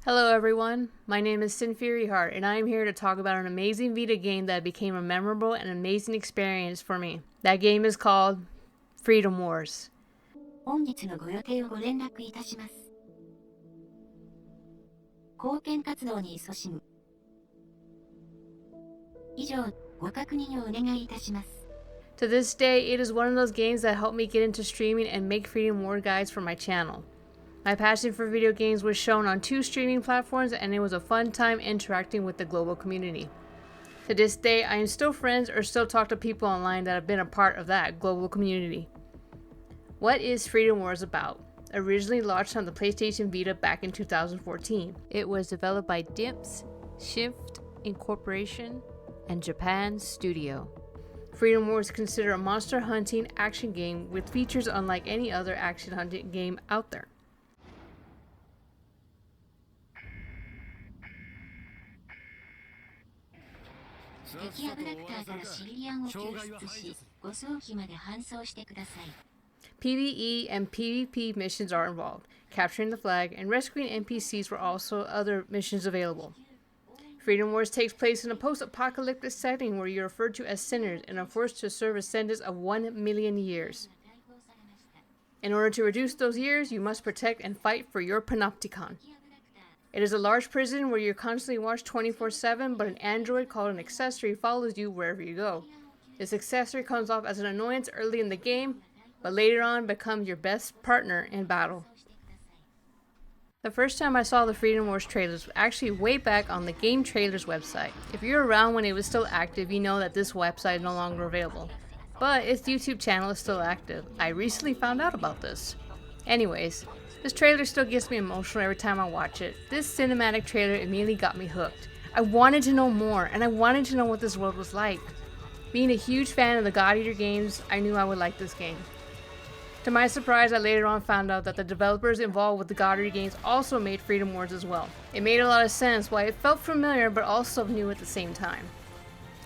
Hello everyone, my name is Sin Furyheart and I am here to talk about an amazing Vita game that became a memorable and amazing experience for me. That game is called Freedom Wars. 本日のご予定をご連絡いたします。貢献活動に勤しむ。以上、ご確認をお願いいたします。 To this day, it is one of those games that helped me get into streaming and make Freedom War guides for my channel. My passion for video games was shown on 2 streaming platforms and it was a fun time interacting with the global community. To this day, I am still friends or still talk to people online that have been a part of that global community. What is Freedom Wars about? Originally launched on the PlayStation Vita back in 2014. It was developed by Dimps, Shift Incorporation, and Japan Studio. Freedom Wars is considered a monster hunting action game with features unlike any other action hunting game out there. 敵アブダクターからシビリアンを救出し、護送機まで搬送してください。 PvE and PvP missions are involved. Capturing the flag and rescuing NPCs were also other missions available. Freedom Wars takes place in a post-apocalyptic setting where you're referred to as sinners and are forced to serve a sentence of 1 million years. In order to reduce those years, you must protect and fight for your panopticon. It is a large prison where you're constantly watched 24/7, but an android called an accessory follows you wherever you go. This accessory comes off as an annoyance early in the game, but later on becomes your best partner in battle. The first time I saw the Freedom Wars trailers was actually way back on the Game Trailers website. If you're around when it was still active, you know that this website is no longer available. But its YouTube channel is still active. I recently found out about this. Anyways, this trailer still gets me emotional every time I watch it. This cinematic trailer immediately got me hooked. I wanted to know more, and I wanted to know what this world was like. Being a huge fan of the God Eater games, I knew I would like this game. To my surprise, I later on found out that the developers involved with the God Eater games also made Freedom Wars as well. It made a lot of sense why it felt familiar but also new at the same time.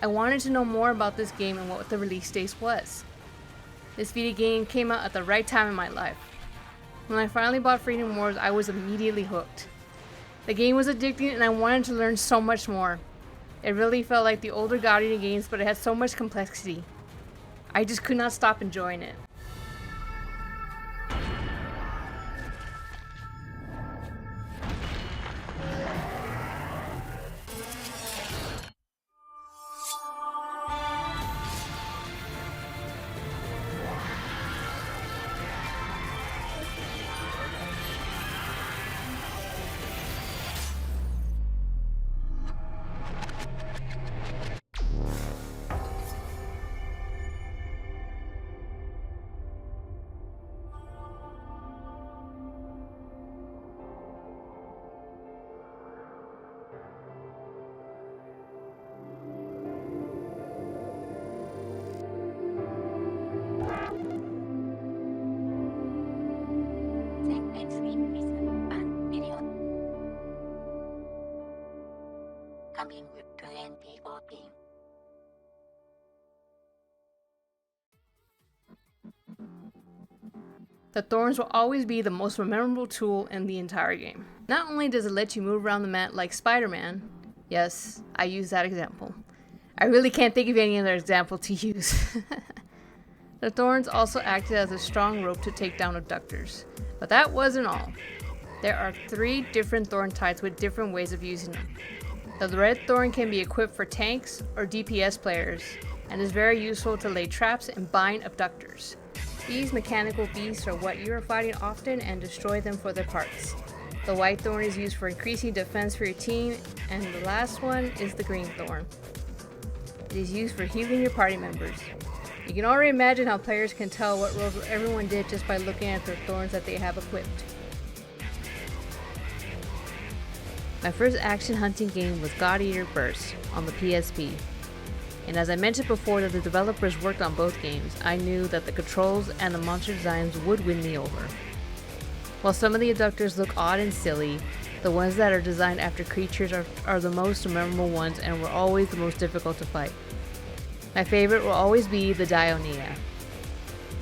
I wanted to know more about this game and what the release date was. This Vita game came out at the right time in my life. When I finally bought Freedom Wars, I was immediately hooked. The game was addicting and I wanted to learn so much more. It really felt like the older God Eater games, but it had so much complexity. I just could not stop enjoying it. Coming with 2014. The Thorns will always be the most memorable tool in the entire game. Not only does it let you move around the map like Spider-Man, yes, I use that example. I really can't think of any other example to use. The Thorns also acted as a strong rope to take down Abductors. But that wasn't all. There are 3 different Thorn types with different ways of using them. The Red Thorn can be equipped for tanks or DPS players, and is very useful to lay traps and bind Abductors. These mechanical beasts are what you are fighting often and destroy them for their parts. The White Thorn is used for increasing defense for your team, and the last one is the Green Thorn. It is used for healing your party members. You can already imagine how players can tell what roles everyone did just by looking at the thorns that they have equipped. My first action hunting game was God Eater Burst on the PSP. And as I mentioned before that the developers worked on both games, I knew that the controls and the monster designs would win me over. While some of the Abductors look odd and silly, the ones that are designed after creatures are the most memorable ones and were always the most difficult to fight. My favorite will always be the Dionia.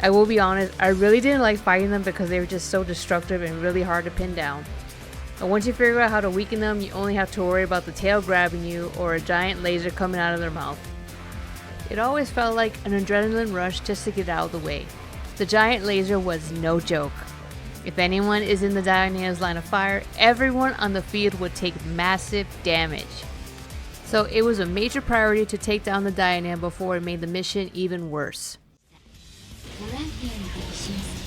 I will be honest, I really didn't like fighting them because they were just so destructive and really hard to pin down. But once you figure out how to weaken them, you only have to worry about the tail grabbing you or a giant laser coming out of their mouth. It always felt like an adrenaline rush just to get out of the way. The giant laser was no joke. If anyone is in the Diana's line of fire, everyone on the field would take massive damage. So it was a major priority to take down the Diana before it made the mission even worse. ボランティアに復帰します。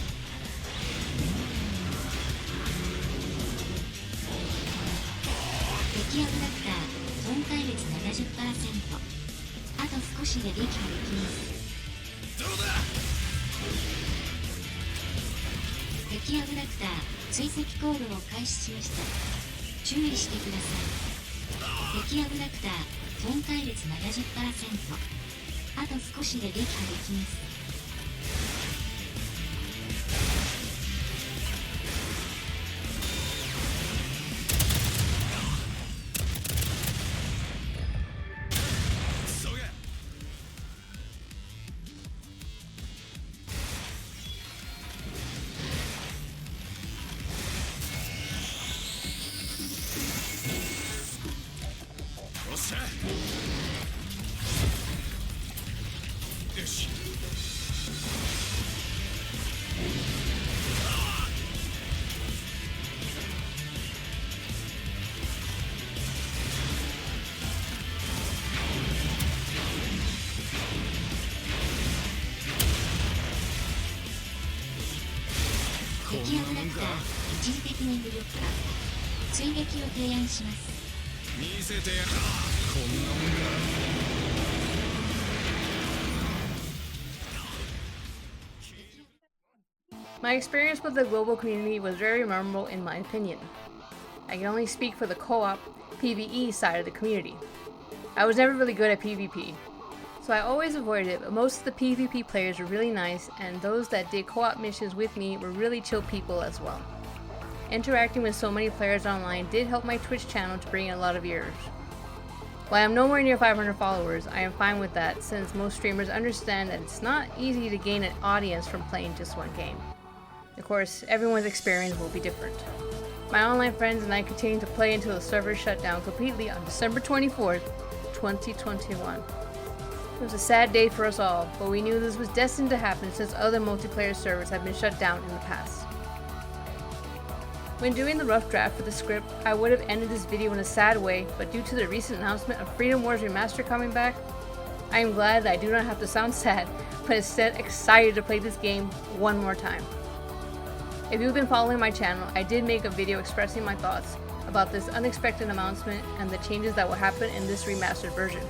敵アブダクター損壊率 70%。あと少しで撃破できます。どうだ。敵アブダクター追跡コールを開始しました。注意してください。敵アブダクター損壊率 70%。あと少しで撃破できます。よし。敵アブダクター一時的に無力化。追撃を提案します。見せてや。こんなもんか。My experience with the global community was very memorable in my opinion. I can only speak for the co-op PvE side of the community. I was never really good at PvP, so I always avoided it, but most of the PvP players were really nice, and those that did co-op missions with me were really chill people as well. Interacting with so many players online did help my Twitch channel to bring in a lot of viewers. While I'm nowhere near 500 followers, I am fine with that since most streamers understand that it's not easy to gain an audience from playing just one game. Of course, everyone's experience will be different. My online friends and I continued to play until the server shut down completely on December 24th, 2021. It was a sad day for us all, but we knew this was destined to happen since other multiplayer servers have been shut down in the past. When doing the rough draft for the script, I would have ended this video in a sad way, but due to the recent announcement of Freedom Wars Remaster coming back, I am glad that I do not have to sound sad, but instead excited to play this game one more time. If you've been following my channel, I did make a video expressing my thoughts about this unexpected announcement and the changes that will happen in this remastered version.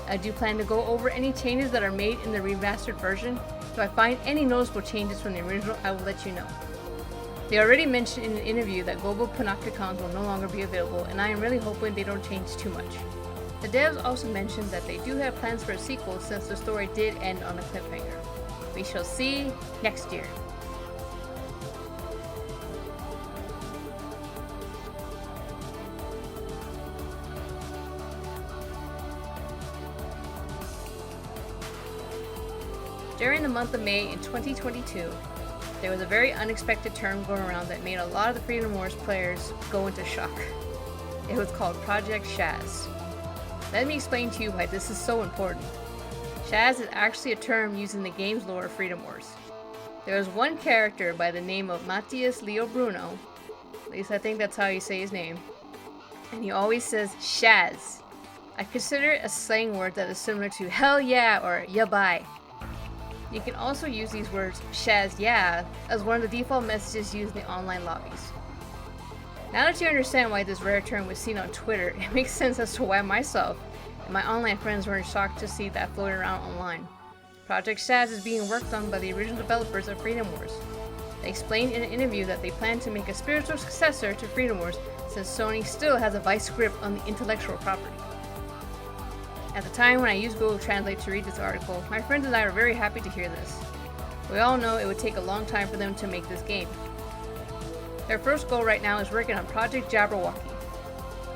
I do plan to go over any changes that are made in the remastered version. If I find any noticeable changes from the original, I will let you know. They already mentioned in an interview that global Panopticons will no longer be available, and I am really hoping they don't change too much. The devs also mentioned that they do have plans for a sequel since the story did end on a cliffhanger. We shall see next year. During the month of May in 2022, there was a very unexpected term going around that made a lot of the Freedom Wars players go into shock. It was called Project Shaz. Let me explain to you why this is so important. Shaz is actually a term used in the game's lore of Freedom Wars. There is one character by the name of Matthias Leo Bruno, at least I think that's how you say his name, and he always says Shaz. I consider it a slang word that is similar to hell yeah or ya bye. You can also use these words, Shaz yeah, as one of the default messages used in the online lobbies. Now that you understand why this rare term was seen on Twitter, it makes sense as to why myself and my online friends were in shock to see that floating around online. Project Shaz is being worked on by the original developers of Freedom Wars. They explained in an interview that they plan to make a spiritual successor to Freedom Wars since Sony still has a vice grip on the intellectual property. At the time when I used Google Translate to read this article, my friends and I were very happy to hear this. We all know it would take a long time for them to make this game. Their first goal right now is working on Project Jabberwocky.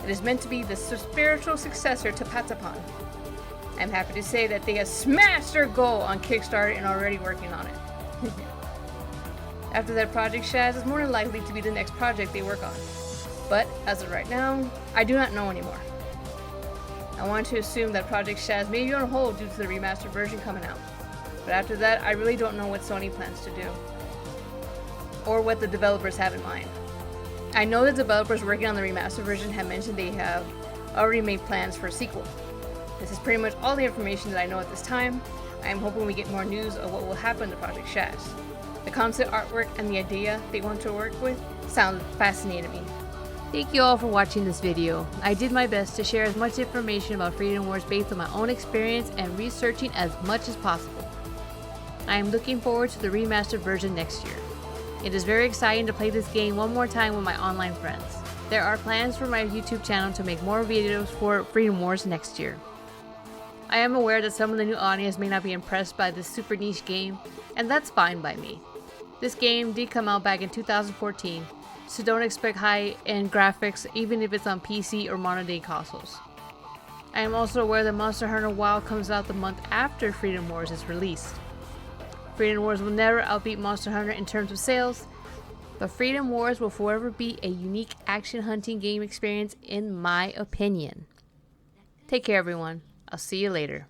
It is meant to be the spiritual successor to Patapon. I'm happy to say that they have smashed their goal on Kickstarter and are already working on it. After that, Project Shaz is more than likely to be the next project they work on. But as of right now, I do not know anymore. I want to assume that Project Shaz may be on hold due to the remastered version coming out. But after that, I really don't know what Sony plans to do, or what the developers have in mind. I know the developers working on the remastered version have mentioned they have already made plans for a sequel. This is pretty much all the information that I know at this time. I am hoping we get more news of what will happen to Project Shaz. The concept artwork and the idea they want to work with sound fascinating to me. Thank you all for watching this video. I did my best to share as much information about Freedom Wars based on my own experience and researching as much as possible. I am looking forward to the remastered version next year. It is very exciting to play this game one more time with my online friends. There are plans for my YouTube channel to make more videos for Freedom Wars next year. I am aware that some of the new audience may not be impressed by this super niche game, and that's fine by me. This game did come out back in 2014, so don't expect high-end graphics even if it's on PC or modern-day consoles. I am also aware that Monster Hunter Wilds comes out the month after Freedom Wars is released. Freedom Wars will never outbeat Monster Hunter in terms of sales, but Freedom Wars will forever be a unique action hunting game experience in my opinion. Take care everyone. I'll see you later.